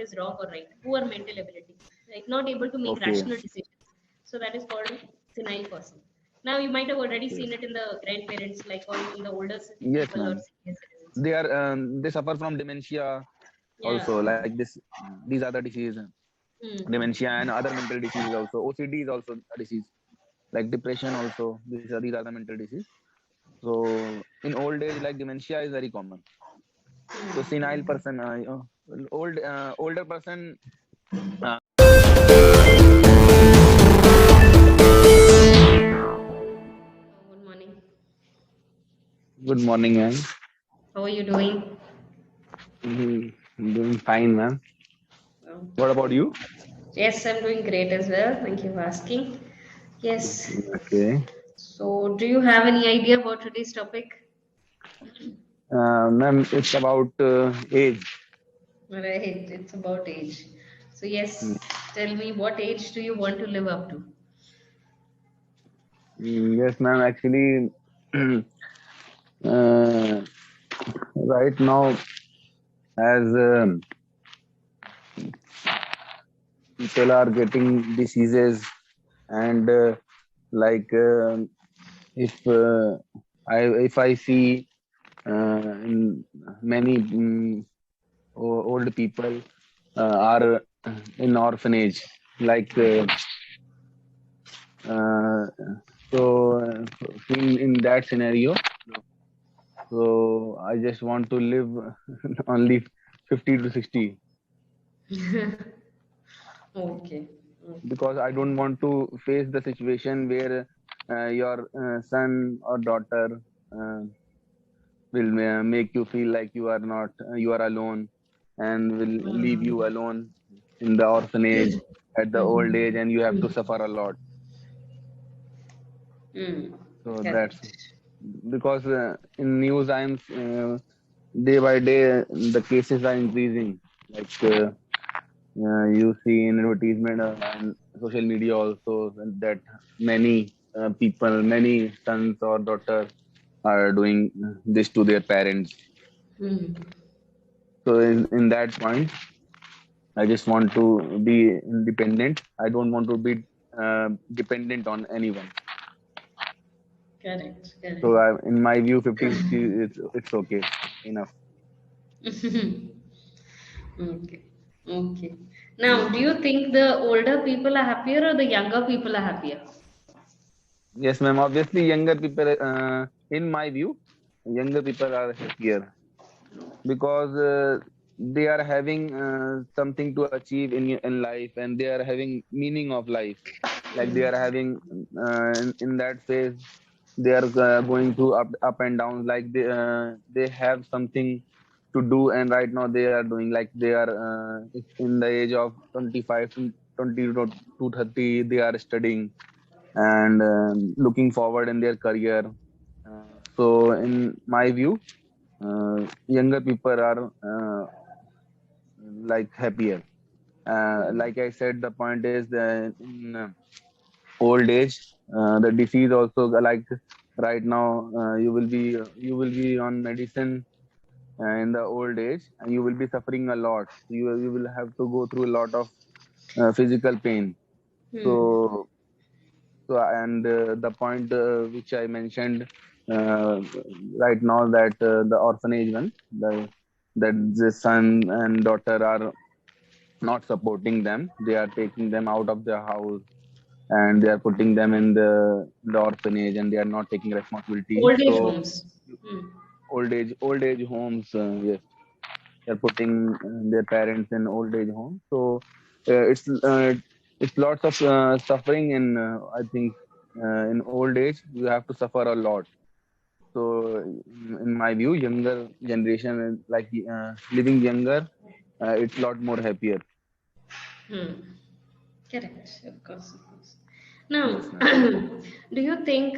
is wrong or right. Poor mental ability, like not able to make Okay. rational decisions. So that is called senile person. Now you might have already Okay. seen it in the grandparents, like or in the older Yes, people or ma'am. senior citizens. They suffer from dementia Yeah. also. Like this, these are the diseases, dementia Mm-hmm. and other mental diseases also. OCD is also a disease. Like depression also. These are the mental disease. So in old age, like dementia is very common. So senile Mm-hmm. person, older person. Uh, Good morning. Good morning, ma'am. How are you doing? Doing fine, ma'am. Oh. What about you? Yes, I'm doing great as well. Thank you for asking. Yes. Okay. So, do you have any idea about today's topic? Ma'am, it's about age. Right, it's about age. So, yes, Mm, tell me what age do you want to live up to? Yes, ma'am. Actually, uh, right now, as people are getting diseases, and like if if I see in many old people are in orphanage, like uh, so in that scenario, so I just want to live only 50 to 60 Okay, okay. because I don't want to face the situation where your son or daughter uh, will make you feel like you are alone and will leave Mm. you alone in the orphanage at the old age, Mhm. and you have to suffer a lot. Mm. So that's Correct. because in news I'm day by day the cases are increasing. Like you see in advertisement and social media also that many many sons or daughters are doing this to their parents. Mm. So in that point, I just want to be independent. I don't want to be dependent on anyone. Correct, So correct. in my view, 50-60, it's okay enough. Okay, okay. Now, Yes, do ma'am. you think the older people are happier or the younger people are happier? Yes, ma'am. Obviously, younger people, in my view, younger people are happier because they are having something to achieve in life, and they are having meaning of life. Like they are having in that phase, they are going through up and downs. Like they have something to do, and right now they are doing, like they are in the age of 25 to 20 to 30. They are studying and looking forward in their career. So in my view, younger people are like happier. Like I said, the point is that in old age, the disease also, like right now, you will be on medicine in the old age, and you will be suffering a lot. You will have to go through a lot of physical pain. Hmm. So and the point which I mentioned uh, right now, that the orphanage one, that the son and daughter are not supporting them. They are taking them out of their house, and they are putting them in the orphanage, and they are not taking responsibility. Old age So homes. Hmm. old age homes, yes, they are putting their parents in old age homes. So it's lots of suffering in, I think, in old age you have to suffer a lot. So in my view, younger generation is like living younger, it's a lot more happier. Hmm. Correct, of course, of course. Yes, Now, ma'am. do you think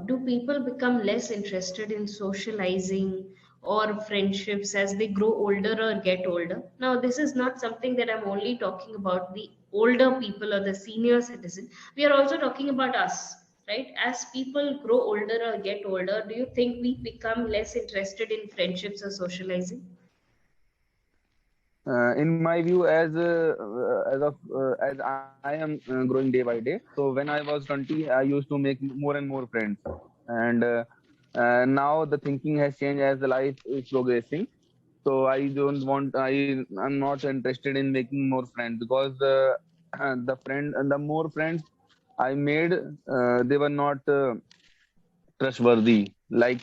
do people become less interested in socializing or friendships as they grow older or get older? Now, this is not something that I'm only talking about the older people or the senior citizen. We are also talking about us, right? As people grow older or get older, do you think we become less interested in friendships or socializing? In my view, as I am growing day by day, so when I was 20, I used to make more and more friends, and now the thinking has changed as the life is progressing. So I don't want, I'm not interested in making more friends because the more friends I made, they were not trustworthy. Like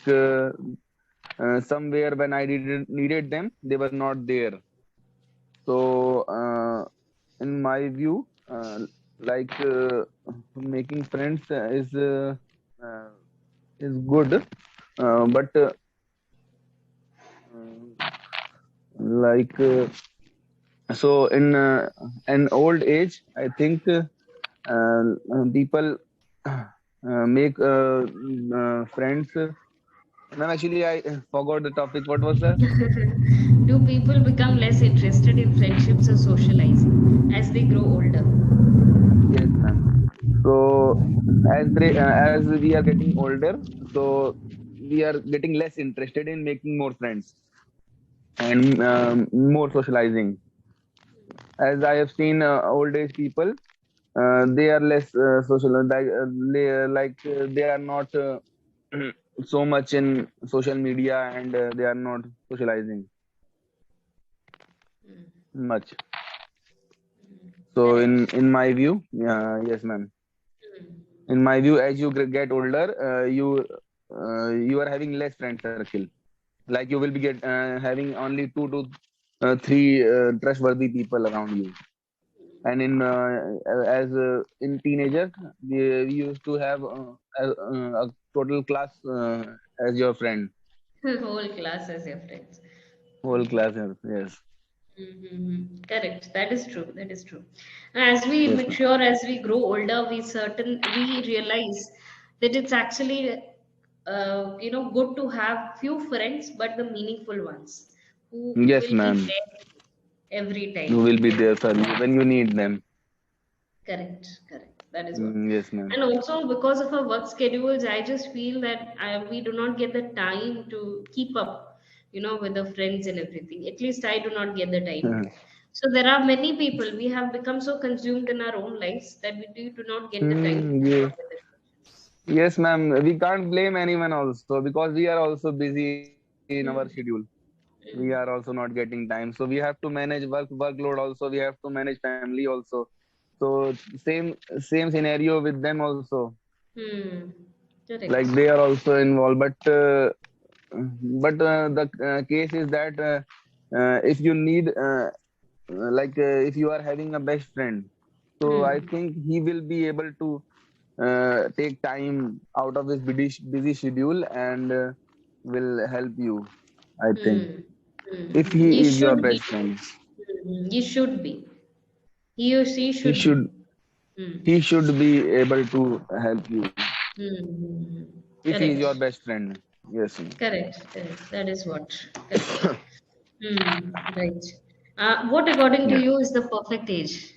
somewhere when I needed them, they were not there. So, in my view, like making friends uh, is good, but like so in an old age, I think people make friends. Ma'am, actually, I forgot the topic. What was that? Do people become less interested in friendships or socializing as they grow older? Yes, ma'am. So as we are getting older, so we are getting less interested in making more friends and more socializing. As I have seen old age people, they are less social, they are not so much in social media, and they are not socializing much. So Correct. in my view, yes, ma'am. In my view, as you get older, you are having less friend circle. Like you will be having only two to three trustworthy people around you. And as in teenagers, we used to have a total class as your friend, Whole class as your friends. whole class. Yes, Correct. That is true. That is true. As we yes, ma'am. mature, as we grow older, we realize that it's actually good to have few friends, but the meaningful ones who Yes, will be ma'am. there every Who time. will be there for you when you need them? Correct, correct. That is what. Yes, ma'am. And also because of our work schedules, I just feel that we do not get the time to keep up, with the friends and everything. At least I do not get the time to. So there are many people, we have become so consumed in our own lives that we do not get the time to keep Yes. up with the friendships. Yes, ma'am. We can't blame anyone also because we are also busy in our schedule. We are also not getting time. So we have to manage workload also. We have to manage family also. So same scenario with them also. Hmm. Like Correct. they are also involved, but the case is that if you need if you are having a best friend, so I Hmm. think he will be able to take time out of his busy schedule and will help you. I think Hmm. if Hmm. he You is your should be. best friend, You should be. He or she he should be. should Hmm. he should be able to help you Hmm. if he is your Correct. best friend. Yes, ma'am. Correct. Correct. That is what. Correct. Right. What, according to Yes. you, is the perfect age?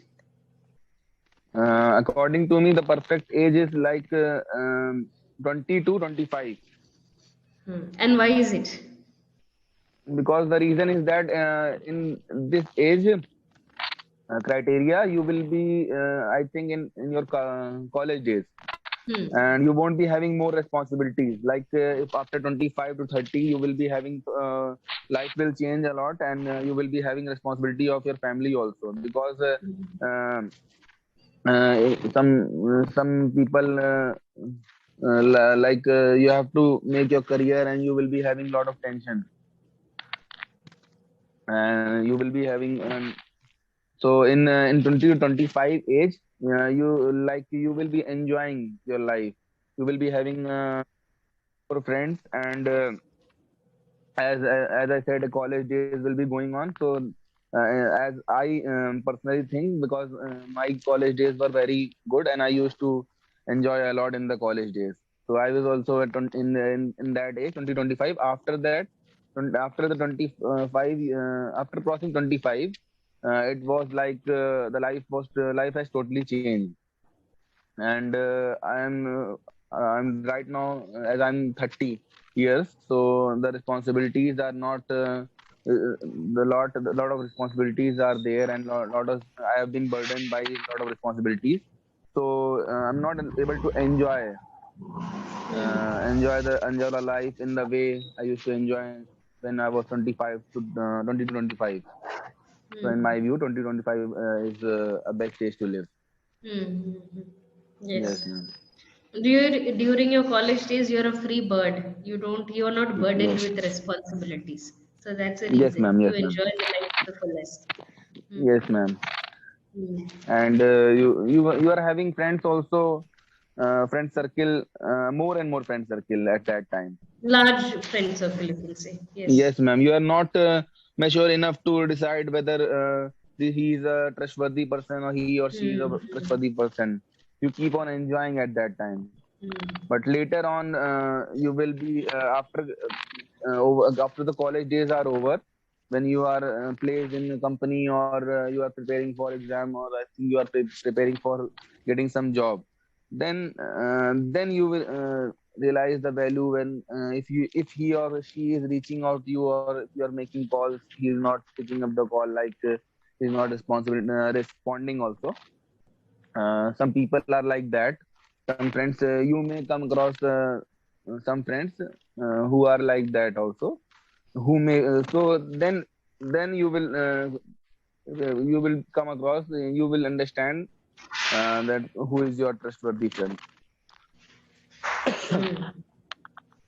According to me, the perfect age is like 20 to 25, And why is it? because the reason is that in this age criteria, you will be I think in your college days, Hmm. and you won't be having more responsibilities. Like if after 25 to 30 you will be having life will change a lot, and you will be having responsibility of your family also, because um some people you have to make your career, and you will be having a lot of tension, and you will be having so in 20 to 25 age, you you will be enjoying your life. You will be having more friends, and as I said, college days will be going on. So as I personally think, because my college days were very good, and I used to enjoy a lot in the college days. So I was also in that age, 2025. After that, after the 25, after crossing 25, it was like life has totally changed. And I'm right now, as I'm 30 years, so the responsibilities are not the lot of responsibilities are there, and lot of I have been burdened by a lot of responsibilities. So I'm not able to enjoy the life in the way I used to enjoy when I was 25 to 20 to 25. So in my Hmm. view, 2025 is a best age to live. Hmm. Yes, Yes. ma'am. During your college days, you're a free bird. You're not burdened Yes. with responsibilities. So that's the Yes, reason ma'am. you Yes, ma'am. enjoy the life to the fullest. Hmm. Yes, ma'am. Hmm. And you are having friends also, friend circle, more and more friend circle at that time. Large friend circle, you can say. Yes. Yes, ma'am. You are not mature enough to decide whether he is a trustworthy person or he or she is a Hmm. trustworthy person. You keep on enjoying at that time. Hmm. But later on, you will be after the college days are over, when you are placed in a company, or you are preparing for exam, or I think you are preparing for getting some job. Then you will realize the value when if he or she is reaching out to you, or if you are making calls, he is not picking up the call, like he is not responsible responding also. Some people are like that. Some friends, you may come across some friends who are like that also, who may then you will come across, you will understand that who is your trustworthy friend. Hmm.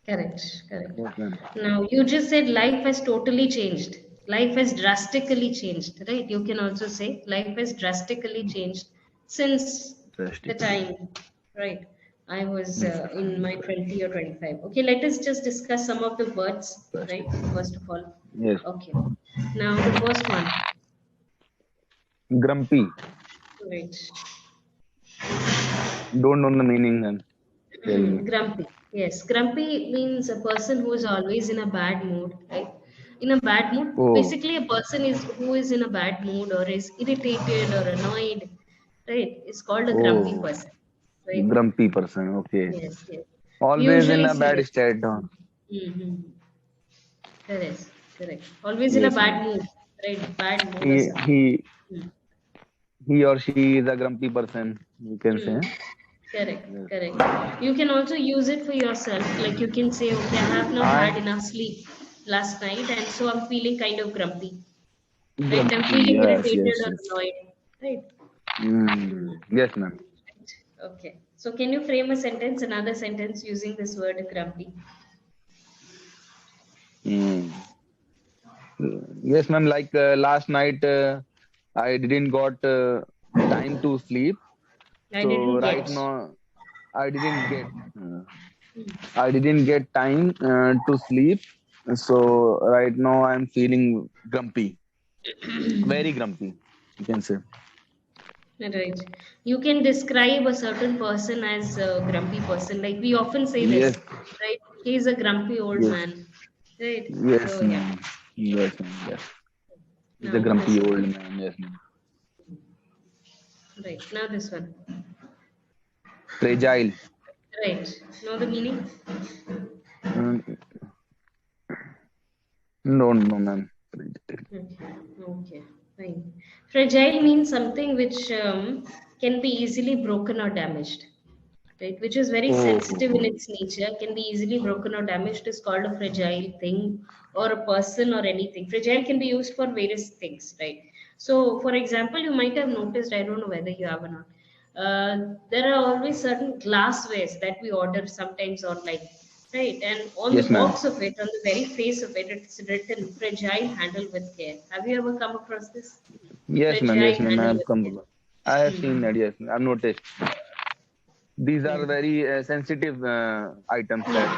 Correct, correct. Yes, ma'am. Now, you just said life has totally changed. Life has drastically changed, right? You can also say life has drastically changed since the Drastically. time, right? I was Yes. in my 20 or 25. Okay, let us just discuss some of the words, right? Drastically. First of all. Yes. Okay. Now, the first one, Grumpy. right? Don't know the meaning, then tell me. Grumpy. Yes, grumpy means a person who is always in a bad mood, right? In a bad mood, Oh, basically a person is who is in a bad mood or is irritated or annoyed, right? It's called a grumpy oh, person, right? grumpy person. Okay. Yes, yes. We Always in usually a see bad this. state. Mm-hmm. Correct, correct. Always in a Yes, bad ma'am. mood, right? Bad mood or He something. he Mm. he or she is a grumpy person, you can say. Mm. Correct, Yes. correct. You can also use it for yourself. Like you can say, okay, I have not had I enough sleep last night, and so I'm feeling kind of grumpy. Right? I'm grumpy. feeling Yes, irritated yes, or yes. annoyed. Right? Mm. Yes, ma'am. Right. Okay. So can you frame a sentence, another sentence using this word grumpy? Mm. Yes, ma'am. Like last night, I didn't got time to sleep. I So didn't right get. now, I didn't get uh, I didn't get time to sleep. So right now, I'm feeling grumpy, very grumpy. You can say. Right. You can describe a certain person as a grumpy person. Like we often say Yes, this, right? He's a grumpy old yes, man. Right. yes, So yeah. ma'am. Yes, ma'am. Yes. He's a Now grumpy this old one. man. Yes, ma'am. Right. Now this one. Fragile. Right. Know the meaning? Mm, no, no, ma'am. Fragile. Okay, okay, fine. Fragile means something which can be easily broken or damaged, right? Which is very Oh, sensitive in its nature, can be easily broken or damaged, is called a fragile thing or a person or anything. Fragile can be used for various things, right? So, for example, you might have noticed, I don't know whether you have or not, there are always certain glasswares that we order sometimes online, right? And on the yes, ma'am. box of it, on the very face of it, it's written fragile, handle with care. Have you ever come across this? Yes, ma'am. Yes, Fragile, ma'am. I handle have with care. come. I have seen Hmm. that. Yes, I've noticed. These Yeah. are very sensitive items that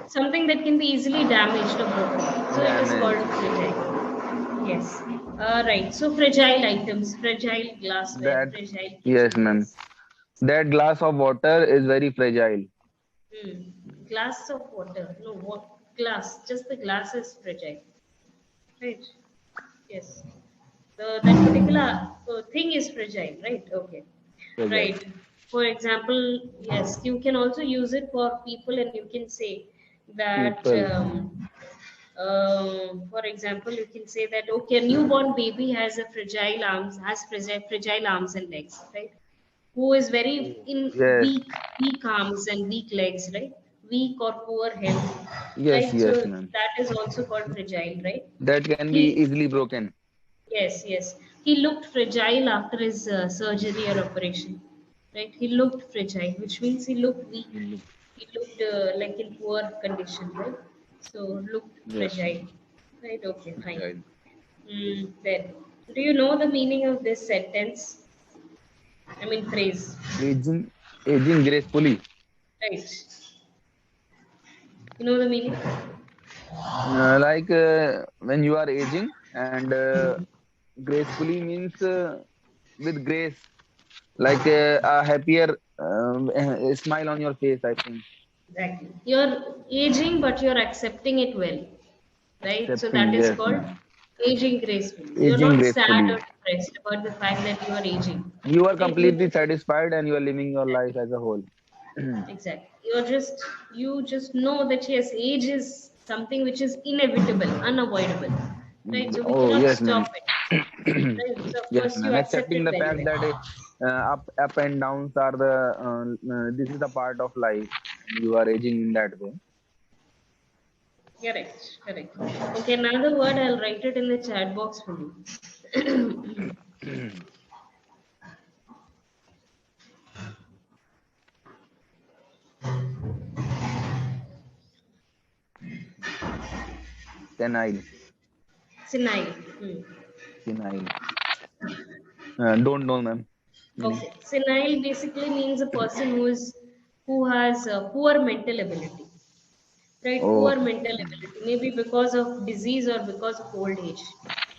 Something that can be easily damaged or broken. So it is called damage. fragile. Yes. Right. So fragile items, fragile glassware, That fragile yes, ma'am. kitchenwares. That glass of water is very fragile. Hmm. Glass of water. No, what glass? Just the glass is fragile. Right. Yes. That particular thing is fragile, right? Okay. Fragile. Right. For example, yes, you can also use it for people, and you can say that People. For example, you can say that okay, a newborn baby has a fragile arms and legs, right? Who is very in Yes, weak arms and weak legs, right? Weak or poor health, yes, right? yes, So ma'am. that is also called fragile, right? That can be He easily broken. Yes, yes. He looked fragile after his surgery or operation, right? He looked fragile, which means he looked weak. He looked like in poor condition, right? So looked Yes, fragile, ma'am. right? Okay, fine. Right. Then, do you know the meaning of this sentence? I mean phrase, Aging, aging gracefully. right? You know the meaning? Like when you are aging and gracefully means with grace, like a happier smile on your face, I think. Exactly. You're aging, but you're accepting it well, right? So Accepting, that is yes, called ma'am. aging gracefully. You're Aging not sad or gracefully. depressed about the fact that you are aging, You are right? You completely just satisfied and you are living your life as a whole. exactly. You just know that yes, age is something which is inevitable, unavoidable, right? So we Oh, cannot yes, ma'am. stop it, right? So of Yes, course you ma'am. accept Accepting it the very fact well. that up and downs are the this is the part of life. You are aging in that way. Correct, correct. Okay, another word I'll write it in the chat box for you. Senile, Senile. senile. Don't know, ma'am. Meaning. Okay, senile basically means a person who has poor mental ability, right? Poor Oh, mental ability, maybe because of disease or because of old age.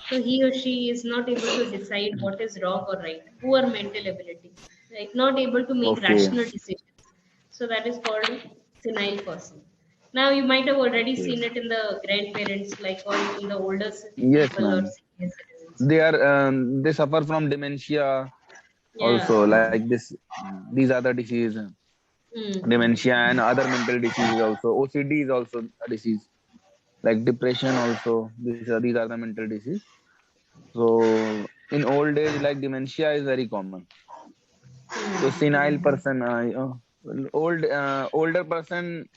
So he or she is not able to decide what is wrong or right. Poor mental ability, right? Not able to make okay, rational decisions. So that is called senile person. Now you might have already okay. seen it in the grandparents, like or in the older Yes, people or ma'am. senior citizens. They suffer from dementia Yeah. also, like this. These are the disease, Mm-hmm. dementia and other mental diseases also. OCD is also a disease, like depression also. These are the mental disease. So in old age, like dementia is very common. So senile Mm-hmm. person, older person